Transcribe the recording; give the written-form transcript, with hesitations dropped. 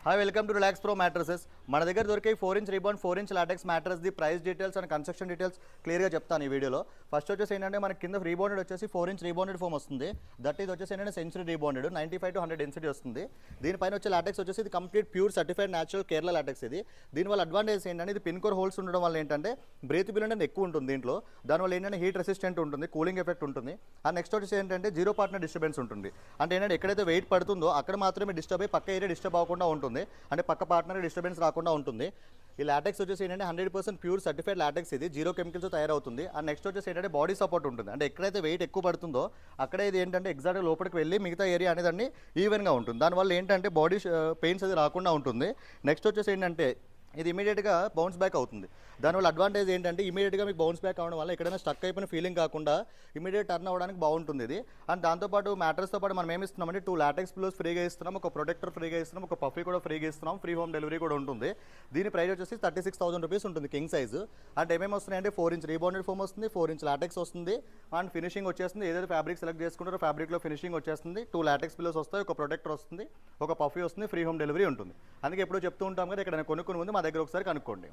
Hi welcome to relax pro mattresses. మన దగ్గర దొరికే 4 inch రీబాండ్ 4 inch LaTeX mattress the price details and construction details క్లియర్గా చెప్తాను ఈ వీడియోలో. ఫస్ట్ వచ్చేసి ఏంటంటే మనకి కింద రీబాండెడ్ వచ్చేసి 4 ఇంచ్ రీబాండెడ్ ఫోమ్ వస్తుంది. దట్ ఇది వచ్చేసి ఏంటంటే సెంచరీ రీబాండెడ్ 95 to 100 డెన్సిటీ వస్తుంది. దీనిపైన వచ్చే లాటెక్స్ వచ్చేసి ఇది complete pure certified natural Kerala LaTeX. ఇది దీనివల్ల అడ్వాంటేజ్ ఏంటంటే ఇది పిన్ కోర్ హోల్స్ ఉండడం వల్ల ఏంటంటే బ్రీతబుల్ అనేది ఎక్కువ ఉంటుంది దీంట్లో. దానివల్ల ఏంటంటే హీట్ రెసిస్టెంట్ ఉంటుంది, కూలింగ్ ఎఫెక్ట్ ఉంటుంది. అండ్ నెక్స్ట్ వచ్చేసి ఏంటంటే జీరో పార్ట్నర్ డిస్టర్బెన్స్ ఉంటుంది. అంటే ఏంటంటే ఎక్కడైతే వెయిట్ పడుతుందో అక్కడ మాత్రమే డిస్టర్బ్ అయ్యి పక్క ఏరియా డిస్టర్బ్ అవ్వకుండా ఉంటుంది. అంటే పక్క పార్ట్నర్ డిస్టర్బెన్స్ రాకుండా ఉంటుంది. ఈ లాటెక్స్ వచ్చేసి ఏంటంటే 100% ప్యూర్ సర్టిఫైడ్ లాటెక్స్. ఇది జీరో కెమికల్స్ తయారవుతుంది. అండ్ నెక్స్ట్ వచ్చేసి ఏంటంటే బాడీ సపోర్ట్ ఉంటుంది. అంటే ఎక్కడైతే వెయిట్ ఎక్కువ పడుతుందో అక్కడ ఇది ఏంటంటే ఎగ్జాక్ట్గా లోపలికి వెళ్ళి మిగతా ఏరియా అనేది ఈవెన్గా ఉంటుంది. దానివల్ల ఏంటంటే బాడీ పెయిన్స్ అది రాకుండా ఉంటుంది. నెక్స్ట్ వచ్చేసి ఏంటంటే ఇది ఇమీడియట్గా బౌన్స్ బ్యాక్ అవుతుంది. దానివల్ల అడ్వాంటేజ్ ఏంటంటే ఇమీడియట్గా మీకు బౌన్స్ బ్యాక్ అవ్వడం వల్ల ఎక్కడైనా స్టక్ అయిపోయిన ఫీలింగ్ కాకుండా ఇమీడియట్ టర్న్ అవ్వడానికి బాగుంటుంది ఇది. అండ్ దాంతోపాటు మ్యాట్రస్తో పాటు మనం ఏమి ఇస్తున్నామంటే 2 లాటెక్స్ పిల్లోస్ ఫ్రీగా ఇస్తున్నాం, ఒక ప్రొటెక్టర్ ఫ్రీగా ఇస్తున్నాం, ఒక పఫీ కూడా ఫ్రీగా ఇస్తున్నాం, ఫ్రీ హోమ్ డెలివరీ కూడా ఉంటుంది. దీని ప్రైస్ వచ్చేసి 36,000 రూపీస్ ఉంటుంది కింగ్ సైజు. అంటే ఏమేమి వస్తున్నాయంటే 4 ఇంచ్ రీబాండెడ్ ఫోమ్ వస్తుంది, 4 ఇంచ్ లాటెక్స్ వస్తుంది, అండ్ ఫినిషింగ్ వచ్చేస్తుంది. ఏదైతే ఫ్యాబ్రిక్ సెలెక్ట్ చేసుకుంటారో ఫ్యాబ్రిక్లో ఫినిషింగ్ వచ్చేస్తుంది. 2 లాటెక్స్ పిల్లోస్ వస్తాయి, ఒక ప్రొటెక్టర్ వస్తుంది, ఒక పఫీ వస్తుంది, ఫ్రీ హోమ్ డెలివరీ ఉంటుంది. అందుకే ఎప్పుడు చెప్తూ ఉంటాం కదా, ఇక్కడ కొనుక్కుని ముందు మా దగ్గర ఒకసారి కనుక్కోండి.